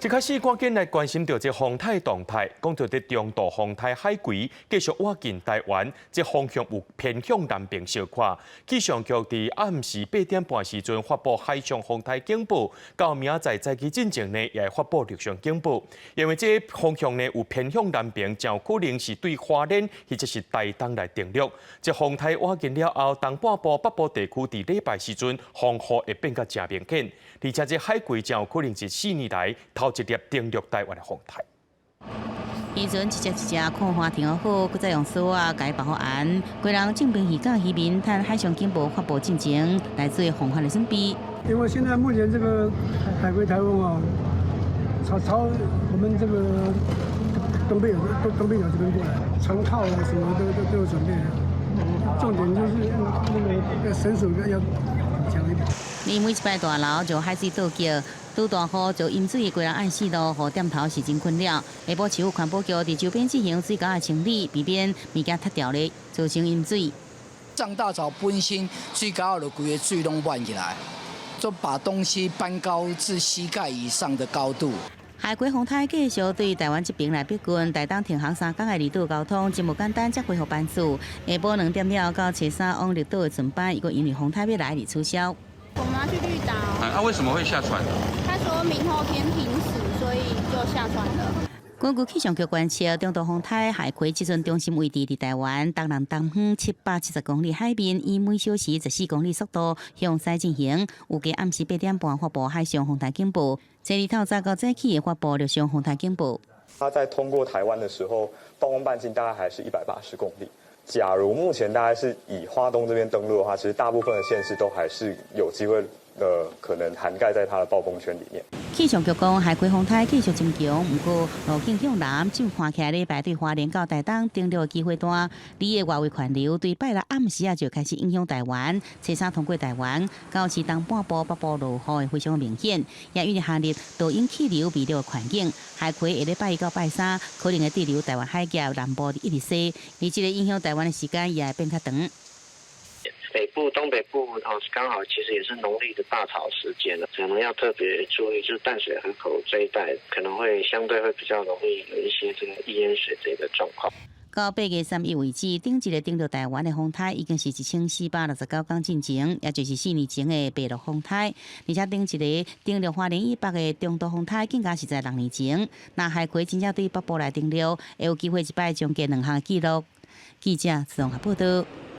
一开始赶紧来关心到这风台动态，讲到这中度风台海葵继续挖进台湾，这方向有偏向南边小看。气象局伫暗时8点半时阵发布海上风台警报，到明仔早起进前呢也会发布陆上警报。因为这方向呢有偏向南边，就可能是对花莲或者是台东来登陆。这风台挖进了后，东半部、北部地区伫礼拜时阵风雨会变甲真明显，而且这海葵就有可能是4年来头一粒登陆台湾的风台。伊阵一只看花挺好，佮再用锁啊，甲伊保护安。规人正平渔港渔民趁海上警报发布进前，来做防范的准备。因为现在目前这个海葵台风啊，朝我们这个东北角这边过来，船靠啊什么都有准备了。重点就是那个神手要强一点。你每一摆大楼就海水倒叫。拄大雨就淹水，规人按4度，雨点头是真困扰。下晡市府环保局伫周边进行水沟的清理，避免物件塌掉咧，造成淹水。涨大潮本身水沟就规个水拢漫起来，就把东西搬高至膝盖以上的高度。海葵风台继续对台湾这边来逼近，台东停航3天的离岛交通真无简单，才恢复班次。下晡2点了到车3往绿岛的船班，一个因为风台要来而取消。我们要去绿岛。为什么会下船呢？他说明后天停驶，所以就下船了。根据气象局观测，中度风台海葵即阵中心位置伫台湾东南东方770公里海面，以每小时14公里速度向西进行。预计暗时8点半发布海上风台警报，这日透早到早起会发布陆上风台警报。它在通过台湾的时候，暴风半径大概还是180公里。假如目前大概是以花东这边登陆的话，其实大部分的县市都还是有机会可能涵盖在它的暴风圈里面。气象局讲，海葵风台继续增强，不过路径向南，就看起来礼拜对花莲到台东登陆的机会大。离的外围环流对拜六暗时就开始影响台湾，车3通过台湾，到市东半部、北部落雨会非常明显，也预计下日导引气流微弱的环境，海葵下礼拜1到拜3可能会滞留台湾海峡南部的一直西，而这个影响台湾的时间也会变较长。北部、东北部刚好其实也是农历的大潮时间了，可能要特别注意，就是淡水河口这一带可能会相对会比较容易有一些这个易淹水这个状况。到8月3日为止，顶一个登陆台湾的风台已经是1469天进前，也就是4年前的白鹿风台，而且顶一个登陆花莲以北的中度风台，更加是在6年前。那海葵真正对北部来登陆，会有机会一摆将近2项纪录。记者自动报道。